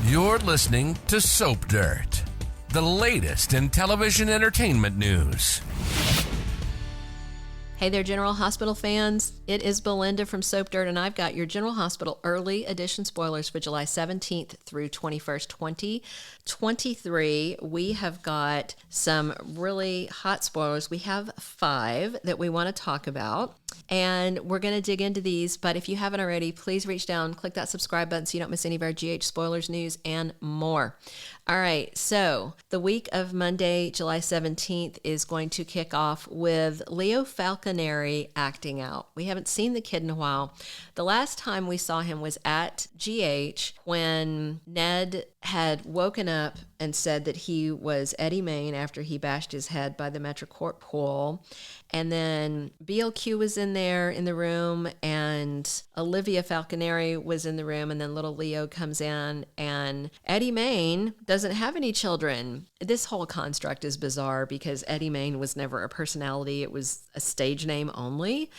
You're listening to Soap Dirt, the latest in television entertainment news. Hey there, General Hospital fans. It is Belinda from Soap Dirt, and I've got your General Hospital early edition spoilers for July 17th through 21st, 2023. We have got some really hot spoilers. We have 5 that we want to talk about, and we're going to dig into these. But if you haven't already, please reach down, click that subscribe button so you don't miss any of our GH spoilers, news, and more. All right, so the week of Monday, July 17th is going to kick off with Leo Falconeri acting out. We haven't seen the kid in a while. The last time we saw him was at GH when Ned had woken up and said that he was Eddie Maine after he bashed his head by the Metro Court pool. And then BLQ was in there in the room, and Olivia Falconeri was in the room, and then little Leo comes in, and Eddie Maine doesn't have any children. This whole construct is bizarre because Eddie Maine was never a personality. It was a stage name only.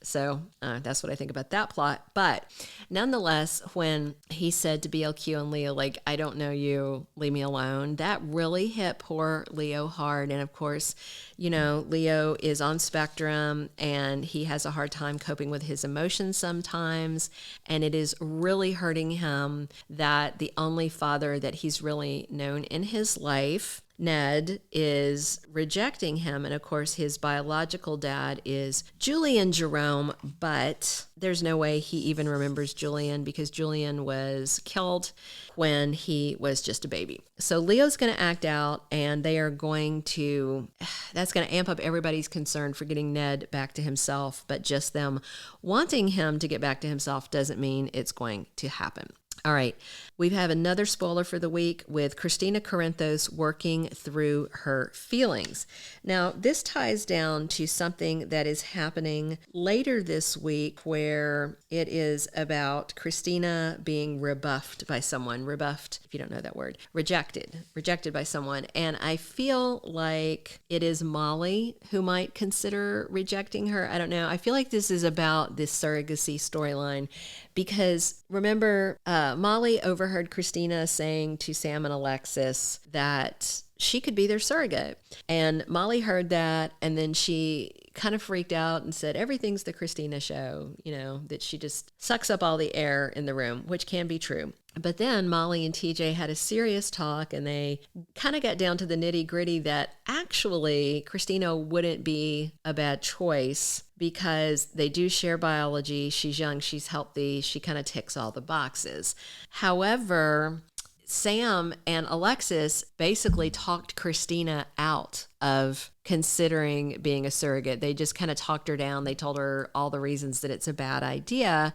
So that's what I think about that plot. But nonetheless, when he said to BLQ and Leo, like, I don't know you, leave me alone, that really hit poor Leo hard. And of course, you know, Leo is on spectrum and he has a hard time coping with his emotions sometimes. And it is really hurting him that the only father that he's really known in his life, Ned, is rejecting him. And of course, his biological dad is Julian Jerome, but there's no way he even remembers Julian because Julian was killed when he was just a baby. So Leo's going to act out, and they are going to, that's going to amp up everybody's concern for getting Ned back to himself, but just them wanting him to get back to himself doesn't mean it's going to happen. All right, we have another spoiler for the week with Kristina Corinthos working through her feelings. Now, this ties down to something that is happening later this week where it is about Christina being rebuffed by someone. Rebuffed, if you don't know that word. Rejected by someone. And I feel like it is Molly who might consider rejecting her. I don't know. I feel like this is about this surrogacy storyline because remember, Molly overheard Christina saying to Sam and Alexis that she could be their surrogate. And Molly heard that, and then she kind of freaked out and said, everything's the Christina show, you know, that she just sucks up all the air in the room, which can be true. But then Molly and TJ had a serious talk, and they kind of got down to the nitty gritty that actually Christina wouldn't be a bad choice because they do share biology. She's young, she's healthy, she kind of ticks all the boxes. However, Sam and Alexis basically talked Christina out of considering being a surrogate. They just kind of talked her down. They told her all the reasons that it's a bad idea.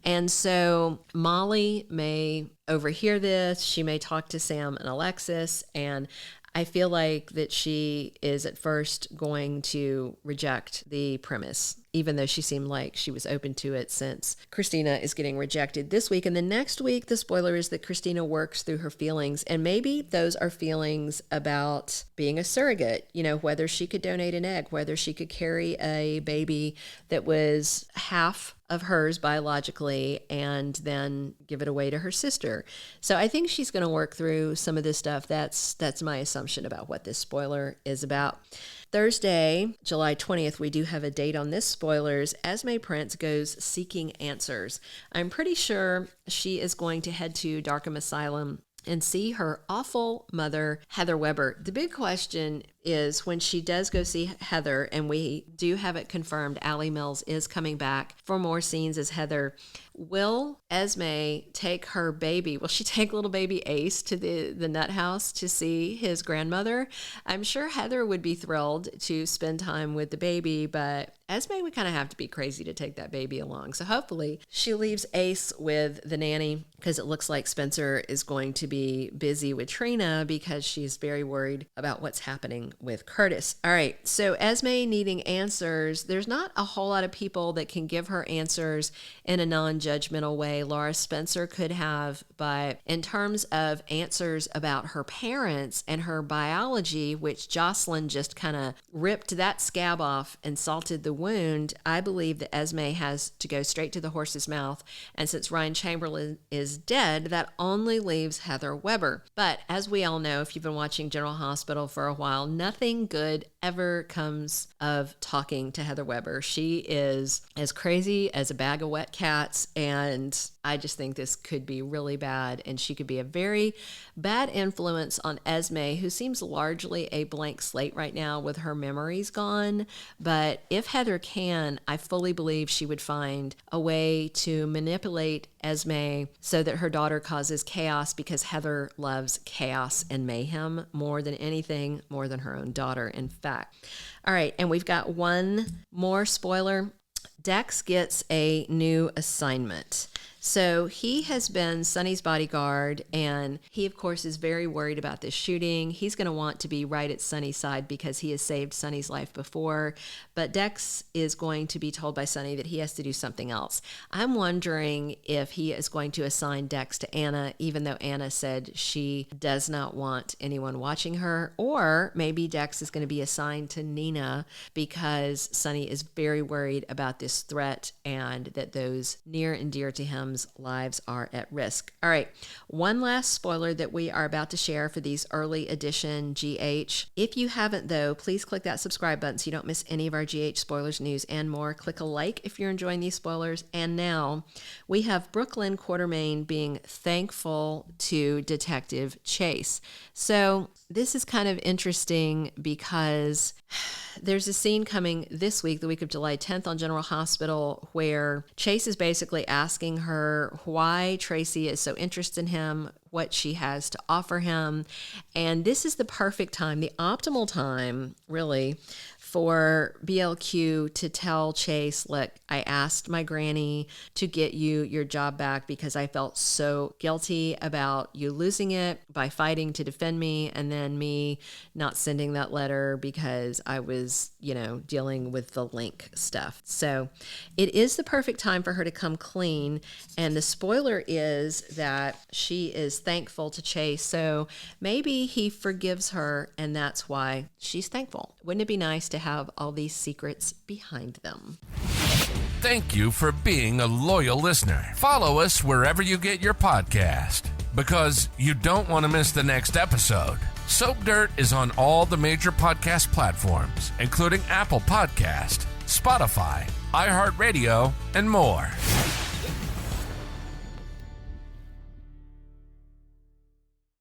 And so Molly may overhear this. She may talk to Sam and Alexis, and I feel like that she is at first going to reject the premise, even though she seemed like she was open to it since Christina is getting rejected this week. And the next week, the spoiler is that Christina works through her feelings. And maybe those are feelings about being a surrogate, you know, whether she could donate an egg, whether she could carry a baby that was half of hers biologically and then give it away to her sister. So I think she's going to work through some of this stuff. That's my assumption about what this spoiler is about. Thursday, July 20th, we do have a date on this spoilers. Esme Prince goes seeking answers. I'm pretty sure she is going to head to D'archam Asylum and see her awful mother, Heather Weber. The big question is when she does go see Heather, and we do have it confirmed, Allie Mills is coming back for more scenes as Heather. Will Esme take her baby? Will she take little baby Ace to the nut house to see his grandmother? I'm sure Heather would be thrilled to spend time with the baby, but Esme would kind of have to be crazy to take that baby along. So hopefully she leaves Ace with the nanny, because it looks like Spencer is going to be busy with Trina because she's very worried about what's happening with Curtis. All right, so Esme needing answers. There's not a whole lot of people that can give her answers in a non-judgmental way. Laura Spencer could have, but in terms of answers about her parents and her biology, which Jocelyn just kind of ripped that scab off and salted the wound, I believe that Esme has to go straight to the horse's mouth. And since Ryan Chamberlain is dead, that only leaves Heather Weber. But as we all know, if you've been watching General Hospital for a while, nothing good ever comes of talking to Heather Weber. She is as crazy as a bag of wet cats, and I just think this could be really bad, and she could be a very bad influence on Esme, who seems largely a blank slate right now with her memories gone. But if Heather can, I fully believe she would find a way to manipulate Esme so that her daughter causes chaos, because Heather loves chaos and mayhem more than anything, more than her own daughter, in fact. All right, and we've got one more spoiler. Dex gets a new assignment. So he has been Sonny's bodyguard, and he, of course, is very worried about this shooting. He's going to want to be right at Sonny's side because he has saved Sonny's life before. But Dex is going to be told by Sonny that he has to do something else. I'm wondering if he is going to assign Dex to Anna, even though Anna said she does not want anyone watching her. Or maybe Dex is going to be assigned to Nina because Sonny is very worried about this threat and that those near and dear to him lives are at risk. All right, one last spoiler that we are about to share for these early edition GH. If you haven't, though, please click that subscribe button so you don't miss any of our GH spoilers, news, and more. Click a like if you're enjoying these spoilers. And now we have Brook Lynn Quartermaine being thankful to Detective Chase. So this is kind of interesting because there's a scene coming this week, the week of July 10th on General Hospital, where Chase is basically asking her why Tracy is so interested in him, what she has to offer him. And this is the perfect time, the optimal time, really, for BLQ to tell Chase, look, I asked my granny to get you your job back because I felt so guilty about you losing it by fighting to defend me, and then me not sending that letter because I was, dealing with the link stuff. So it is the perfect time for her to come clean. And the spoiler is that she is thankful to Chase. So maybe he forgives her, and that's why she's thankful. Wouldn't it be nice to have all these secrets behind them? Thank you for being a loyal listener. Follow us wherever you get your podcast, because you don't want to miss the next episode. Soap Dirt is on all the major podcast platforms, including Apple Podcast, Spotify, iHeartRadio, and more.